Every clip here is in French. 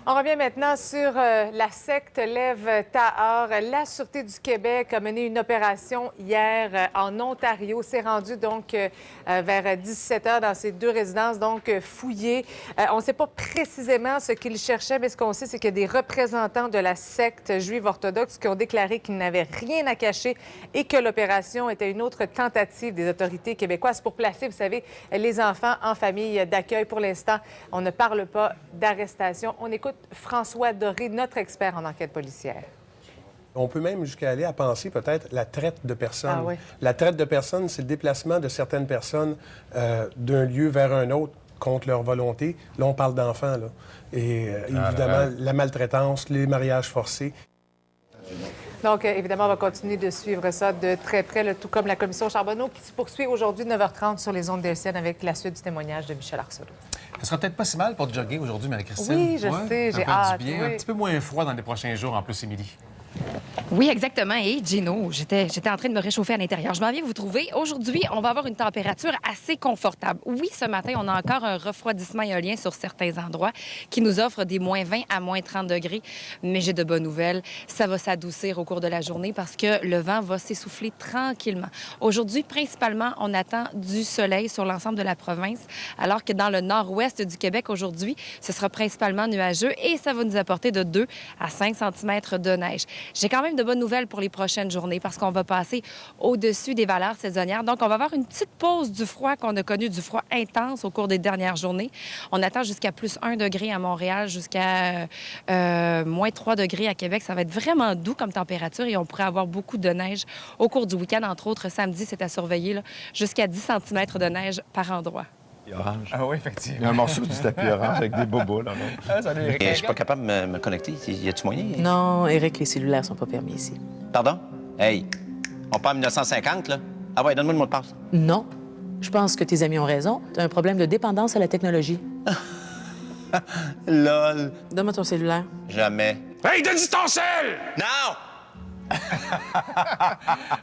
On revient maintenant sur la secte Lève Tahar. La Sûreté du Québec a mené une opération hier en Ontario. C'est rendu donc vers 17 h dans ces deux résidences, donc fouillées. On ne sait pas précisément ce qu'ils cherchaient, mais ce qu'on sait, c'est qu'il y a des représentants de la secte juive orthodoxe qui ont déclaré qu'ils n'avaient rien à cacher et que l'opération était une autre tentative des autorités québécoises pour placer, vous savez, les enfants en famille d'accueil. Pour l'instant, on ne parle pas d'arrestation. On écoute François Doré, notre expert en enquête policière. On peut même jusqu'à aller à penser peut-être la traite de personnes. Ah oui. La traite de personnes, c'est le déplacement de certaines personnes d'un lieu vers un autre contre leur volonté. Là, on parle d'enfants, là. Et évidemment, la maltraitance, les mariages forcés. Donc, évidemment, on va continuer de suivre ça de très près, là, tout comme la commission Charbonneau qui se poursuit aujourd'hui 9h30 sur les ondes d'LCN avec la suite du témoignage de Michel Arsenault. Ça sera peut-être pas si mal pour jogger aujourd'hui, Marie-Christine. Oui, je sais, j'ai hâte. Du bien. Oui. Un petit peu moins froid dans les prochains jours, en plus, Émilie. Oui, exactement. Et Gino, j'étais en train de me réchauffer à l'intérieur. Je m'en viens vous trouver. Aujourd'hui, on va avoir une température assez confortable. Oui, ce matin, on a encore un refroidissement éolien sur certains endroits qui nous offre des moins 20 à moins 30 degrés. Mais j'ai de bonnes nouvelles. Ça va s'adoucir au cours de la journée parce que le vent va s'essouffler tranquillement. Aujourd'hui, principalement, on attend du soleil sur l'ensemble de la province, alors que dans le nord-ouest du Québec, aujourd'hui, ce sera principalement nuageux et ça va nous apporter de 2 à 5 cm de neige. J'ai quand même de bonnes nouvelles pour les prochaines journées parce qu'on va passer au-dessus des valeurs saisonnières. Donc, on va avoir une petite pause du froid qu'on a connu, du froid intense au cours des dernières journées. On attend jusqu'à plus 1 degré à Montréal, jusqu'à moins 3 degrés à Québec. Ça va être vraiment doux comme température et on pourrait avoir beaucoup de neige au cours du week-end. Entre autres, samedi, c'est à surveiller, là, jusqu'à 10 cm de neige par endroit. Orange. Ah oui, effectivement. Il y a un morceau du tapis orange avec des bobos, là. Ah, salut, Éric. Je suis pas capable de me connecter. Y a-tu moyen? Non, Éric, les cellulaires sont pas permis ici. Pardon? Hey, on parle 1950, là? Ah ouais, donne-moi le mot de passe. Non. Je pense que tes amis ont raison. Tu as un problème de dépendance à la technologie. Lol. Donne-moi ton cellulaire. Jamais. Hey, donne-y ton sel! Non!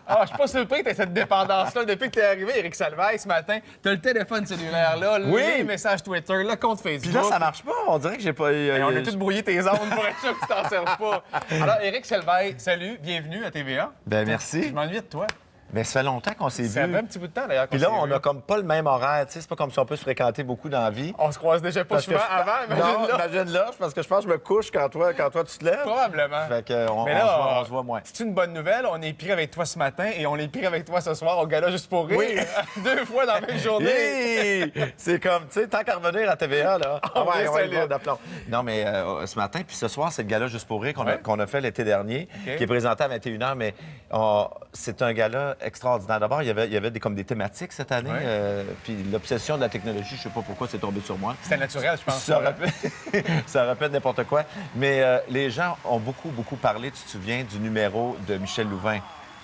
Ah, je suis pas surpris que tu aies cette dépendance-là. Depuis que tu es arrivé, Éric Salvaille, ce matin, tu as le téléphone cellulaire-là, Oui. le message Twitter, le compte Facebook. Puis là, ça marche pas. On dirait que j'ai pas... Et on a tous brouillé tes ondes pour être sûr que tu t'en serves pas. Alors, Éric Salvaille, salut, bienvenue à TVA. Ben merci. Je m'ennuie de toi. Mais ça fait longtemps qu'on s'est Ça vu. fait un petit bout de temps, d'ailleurs, qu'on Puis là, s'est on vu. a comme pas le même horaire. Tu sais, c'est pas comme si on peut se fréquenter beaucoup dans la vie. On se croise déjà pas Parce que souvent je- avant, Non, imagine là. imagine là, parce que je pense que je me couche quand toi tu te lèves. Probablement. Fait qu'on Mais là, on se voit moins. c'est une bonne nouvelle. On est pris avec toi ce matin et on est pris avec toi ce soir au gala juste pour rire. Oui. 2 fois dans la même journée. Hey! C'est comme, tu sais, tant qu'à revenir à TVA, là. On est on solide. y va d'aplomb. Non, mais ce matin, puis ce soir, c'est le gala Juste pour rire qu'on a fait l'été dernier, OK. qui est présenté à 21 h, mais c'est un gala extraordinaire. D'abord, il y avait comme des thématiques cette année, Ouais. puis l'obsession de la technologie, je sais pas pourquoi c'est tombé sur moi. C'était naturel, je pense. Ça ça répète n'importe quoi. Mais les gens ont beaucoup parlé, tu te souviens, du numéro de Michel Louvain,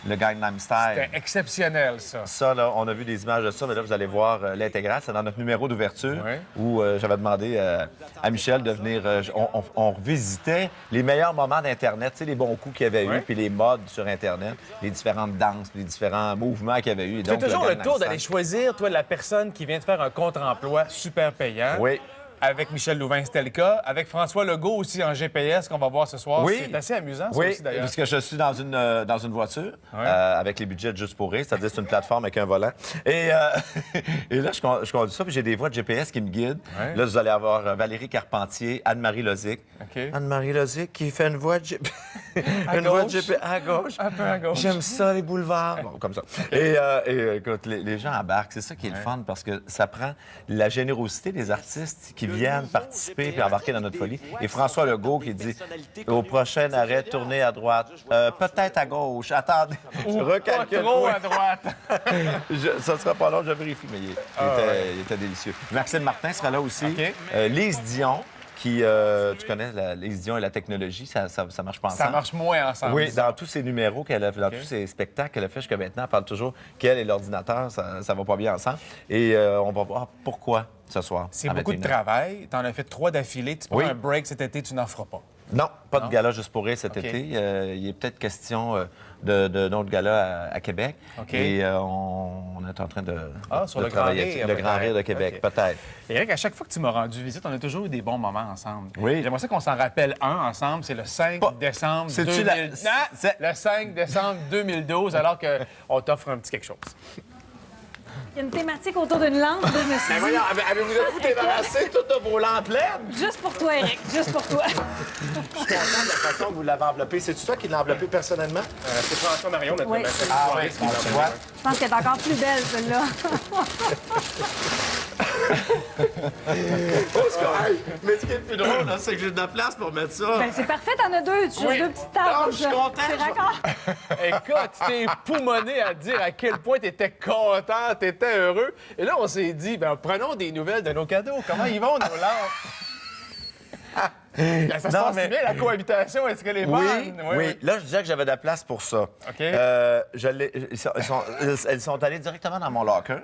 le Gangnam Style. C'était exceptionnel, ça. Ça, là, on a vu des images de ça, mais là, vous allez voir l'intégrale. C'est dans notre numéro d'ouverture Ouais. où j'avais demandé à Michel de venir... on revisitait les meilleurs moments d'Internet, tu sais, les bons coups qu'il y avait Ouais. eu, puis les modes sur Internet, les différentes danses, puis les différents mouvements qu'il y avait eu. Et Tu fais donc, toujours le Gangnam tour Style. d'aller choisir, toi, la personne qui vient de faire un contre-emploi super payant. Oui. Avec Michel Louvain, c'était le cas. Avec François Legault aussi en GPS qu'on va voir ce soir. Oui. C'est assez amusant, ça Oui, aussi, d'ailleurs. puisque je suis dans une voiture Ouais. avec les budgets de Juste pour rire, c'est-à-dire c'est une plateforme avec un volant. Et là, je conduis ça, puis j'ai des voix de GPS qui me guident. Ouais. Là, vous allez avoir Valérie Carpentier, Anne-Marie Lozic. OK. Anne-Marie Lozic qui fait une voix de GPS. À Une voix de gauche. GPS à gauche. Un peu à gauche. J'aime ça, les boulevards. Bon, comme ça. Et écoute, les gens embarquent. C'est ça qui est le fun, parce que ça prend la générosité des artistes qui viennent participer puis embarquer dans notre folie. Et François Legault qui dit au prochain arrêt, tournez à droite. Peut-être à gauche. Attendez. Pas Recalcule. trop Oui. à droite. Ça sera pas long, je vérifie, mais il était délicieux. Maxime Martin sera là aussi. OK. Lise Dion, qui, tu connais, Lise Dion et la technologie, ça marche pas ensemble. Ça marche moins ensemble. Oui, dans tous ses numéros qu'elle a, dans tous ses spectacles qu'elle a fait jusqu'à maintenant, elle parle toujours qu'elle et l'ordinateur, ça va pas bien ensemble. Et on va voir pourquoi ce soir. C'est à beaucoup de 21 h. travail. Tu en as fait 3 d'affilée. Tu prends Oui. un break cet été, tu n'en feras pas. Non, pas de Non? gala juste pour rire cet OK. été. Il est peut-être question d'un autre gala à Québec. OK. Et on est en train de, sur de le Grand travailler Rire, le Grand Rire de peut-être. Québec, OK. peut-être. Éric, à chaque fois que tu m'as rendu visite, on a toujours eu des bons moments ensemble. Oui. J'aimerais ça qu'on s'en rappelle un ensemble. C'est le 5 décembre C'est-tu 2000... la- Non, c'est- le 5 décembre 2012, alors qu'on t'offre un petit quelque chose. Il y a une thématique autour d'une lampe. Je me suis dit, avez-vous débarrassé toutes vos lampes LED? juste pour toi, Eric, juste pour toi. Je suis content de la façon que vous l'avez enveloppé. C'est-tu toi qui l'as enveloppé personnellement? C'est François Marion, notre Oui. maître Ah oui, soirée, qui l'a tu vois? Je pense qu'elle est encore plus belle, celle-là. Mais ce qui est le plus drôle, là, c'est que j'ai de la place pour mettre ça. Ben, c'est parfait, t'en as deux. Tu as deux petites tables. Non, comme je suis ça. content, C'est je- raccord. Écoute, tu t'es poumonné à dire à quel point t'étais content, t'étais heureux. Et là, on s'est dit, ben prenons des nouvelles de nos cadeaux. Comment ils vont, nos lampes? Ça se Non, passe mais- bien, la cohabitation, est-ce qu'elle est bonne? Oui. Là, je disais que j'avais de la place pour ça. OK. Elles sont allées directement dans mon locker,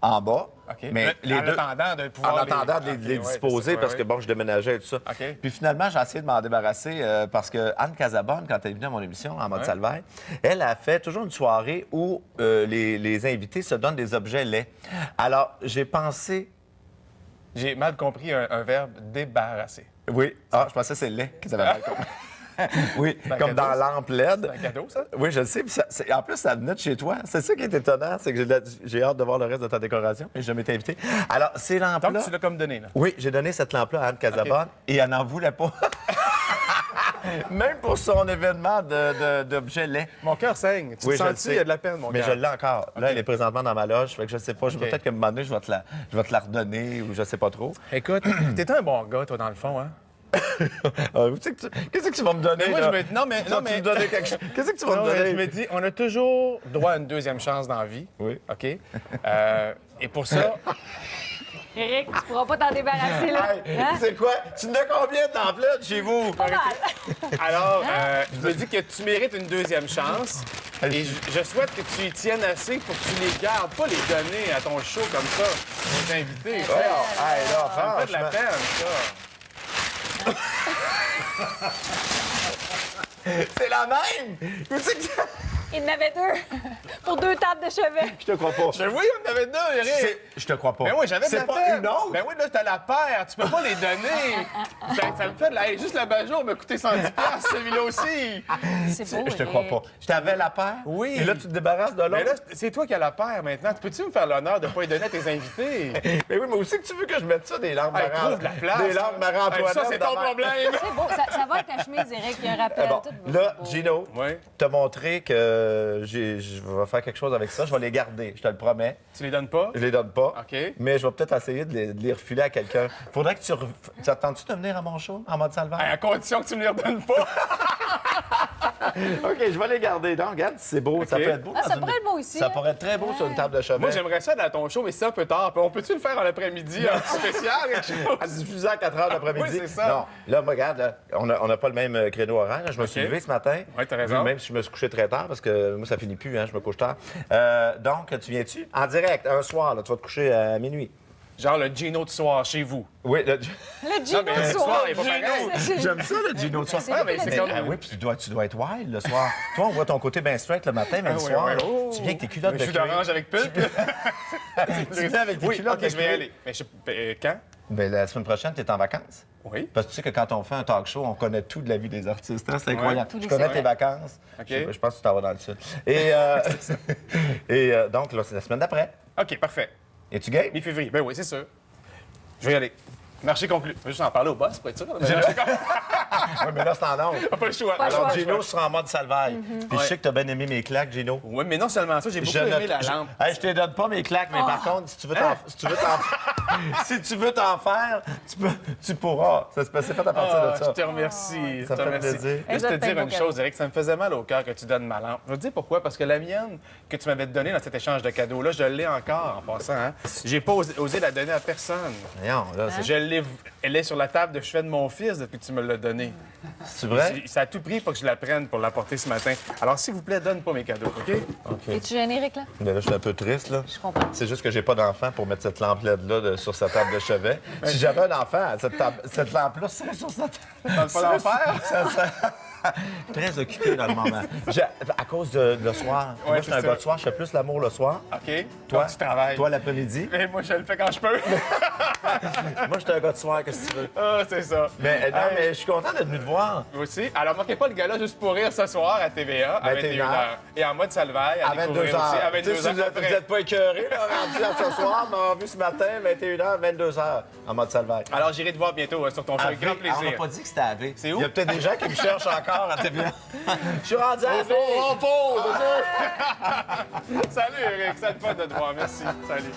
en bas. OK. Mais les deux... attendant de pouvoir En attendant de les OK, disposer, ouais, parce que, ouais. bon, je déménageais et tout ça. OK. Puis finalement, j'ai essayé de m'en débarrasser parce que Anne Casabonne, quand elle est venue à mon émission, en mode Salvaire, elle a fait toujours une soirée où les invités se donnent des objets laids. Alors, j'ai pensé... J'ai mal compris un verbe débarrasser. Oui. Ah, je pensais que c'est lait qu'ils avaient mal compris. Oui, un comme cadeau, dans ça? lampe LED. C'est un cadeau, ça? Oui, je le sais. Puis en plus, ça venait de chez toi. C'est ça qui est étonnant, c'est que j'ai hâte de voir le reste de ta décoration. Et je m'étais invité. Alors, ces lampes-là... Donc, tu l'as comme donné, là. Oui, j'ai donné cette lampe-là à Anne Casabonne et elle n'en voulait pas. Même pour son événement d'objets laids. Mon cœur saigne. Tu Oui, te je le sens sais. il y a de la peine, mon Mais cœur. je l'ai encore. Là, elle est présentement dans ma loge. Fait que je sais pas. Peut-être qu'à un moment donné, je vais te la redonner ou je sais pas trop. Écoute, t'es un bon gars, toi, dans le fond, hein? Qu'est-ce que tu vas me donner? Mais moi, là? je me dis, non, mais- Tu vas me donner quelque chose. Qu'est-ce que tu vas Non, me donner? je me dis, on a toujours droit à une deuxième chance dans la vie. Oui. OK? Et pour ça, Eric, tu pourras pas t'en débarrasser, là. Hey, Hein? c'est quoi? Tu n'as combien de lampes LED chez vous? Pas mal. alors, je me dis que tu mérites une deuxième chance. Et je souhaite que tu y tiennes assez pour que tu les gardes, pas les donner à ton show comme ça, aux invités. Hey, là, Ça me fait de la franchement. peine, ça. C'est la même! Tu sais que- Il y en avait deux pour deux tables de chevet. Je te crois pas. Oui, on en avait deux, Eric. Je te crois pas. Ben oui, j'avais de la C'est pas peine. une autre? Ben oui, là, t'as la paire. Tu peux pas les donner. ça me fait de la... Hey, juste la bajour m'a coûté 110$, celui-là aussi. C'est beau, Je te crois Eric. pas. Je t'avais la paire? Oui. Et là, tu te débarrasses de Mais là, l'autre? c'est toi qui as la paire maintenant. Peux-tu me faire l'honneur de pas les donner à tes invités? Mais oui, mais aussi que tu veux que je mette ça, des lampes Hey, Marie- trouve de la place. Des lampes Marie-Antoinette. Ça, c'est ton de même. problème. C'est beau. Ça va avec ta chemise, Eric. Il y a un rappel. Bon, tout là, beau. Gino, Oui. t'as montré que je vais faire quelque chose avec ça. Je vais les garder, je te le promets. Tu les donnes pas? Je les donne pas. OK. Mais je vais peut-être essayer de les refiler à quelqu'un. Faudrait que tu... Tu attends-tu de venir à mon show en mode salvaire? Hey, à condition que tu me les redonnes pas. OK, je vais les garder. Donc, regarde, c'est beau. Ça peut être beau. Ah, dans ça une- pourrait être beau ici. Ça hein? pourrait être très beau sur une table de chevet. Moi, j'aimerais ça dans ton show, mais c'est un peu tard. On peut-tu le faire en après-midi, un petit spécial, quelque chose? À diffuser à 4 h l'après-midi. Oui, c'est ça. Non, là, moi, regarde, là, on n'a pas le même créneau horaire. Je me suis OK. levé ce matin. Ouais, t'as raison. Même si je me suis couché très tard, parce que moi, ça finit plus, hein, je me couche tard. Donc, tu viens-tu? En direct, un soir, là, tu vas te coucher à minuit. Genre le Gino de soir chez vous. Oui, le... Le Gino Non, mais le soir. soir, il est pas pareil. J'aime ça, le Gino de soir. C'est mais c'est comme- Oui, puis tu dois être wild le soir. Toi, on voit ton côté bien straight le matin, mais le oui, soir, oui. là, Oh. tu viens avec tes culottes Le de jus cuir. d'orange avec pulpe. Tu viens avec tes Oui, culottes OK, de je vais y cuir. aller. Mais quand? Ben, la semaine prochaine, tu es en vacances. Oui. Parce que tu sais que quand on fait un talk show, on connaît tout de la vie des artistes. Hein? C'est incroyable. Tous les Je connais secrets. tes vacances. OK. Je pense que tu t'en vas dans le sud. Donc, là, c'est la semaine d'après. OK, parfait. Es-tu gay? Mi-février. Ben oui, c'est sûr. Je vais y aller. Marché conclu. Je vais juste en parler au boss pour être sûr. Oui, mais là, c'est en ondes. Pas le choix. Pas le Alors, choix. Gino sera en mode salvaille. Puis je sais que tu as bien aimé mes claques, Gino. Oui, mais non seulement ça, j'ai beaucoup aimé la lampe. Hey, je te donne pas mes claques, mais par contre, si tu veux t'en si tu veux t'en faire, tu pourras. C'est fait à partir Ah, de ça. je te remercie. Ça je te fait remercie. plaisir. Juste te Exactement, dire une cadeau. chose, Eric, ça me faisait mal au cœur que tu donnes ma lampe. Je vais te dire pourquoi. Parce que la mienne, que tu m'avais donnée dans cet échange de cadeaux-là, je l'ai encore en passant. Hein? J'ai pas osé la donner à personne. Voyons, là, Elle est sur la table de chevet de mon fils depuis que tu me l'as donnée. c'est vrai? Ça a tout pris pour que je la prenne pour l'apporter ce matin. Alors, s'il vous plaît, donne pas mes cadeaux, OK? Es-tu gêné, Eric, là? Mais là, je suis un peu triste, là. Je comprends. C'est juste que j'ai pas d'enfant pour mettre cette lampe LED-là sur sa table de chevet. Si j'avais un enfant, cette lampe-là serait sur sa table. T'as pas d'enfer? Ça serait très occupé dans le moment. À cause de le soir. Moi, je suis un gars de soir, je fais plus l'amour le soir. OK. Toi, tu travailles. Toi, l'après-midi. Et moi, je le fais quand je peux. Moi, je suis un gars de soir, qu'est-ce que tu veux? Ah, c'est ça. Mais non, mais je suis content d'être venu te voir. Moi aussi. Alors, manquez pas le gala juste pour rire ce soir à TVA à 21h. Et en mode salvaille à découvrir 22h. aussi à 22h. Si vous n'êtes pas écœurés, là, rendu à ce soir, mais on a vu ce matin, 21h, 22h, en mode salvaille. Alors, j'irai te voir bientôt sur ton show avec grand On plaisir. n'a pas dit que c'était AV. C'est où? Il y a peut-être des gens qui me cherchent encore à TVA. Je suis rendu à AV. On pause, OK? Salut, Eric. Ça te fait de te voir. Merci. Salut.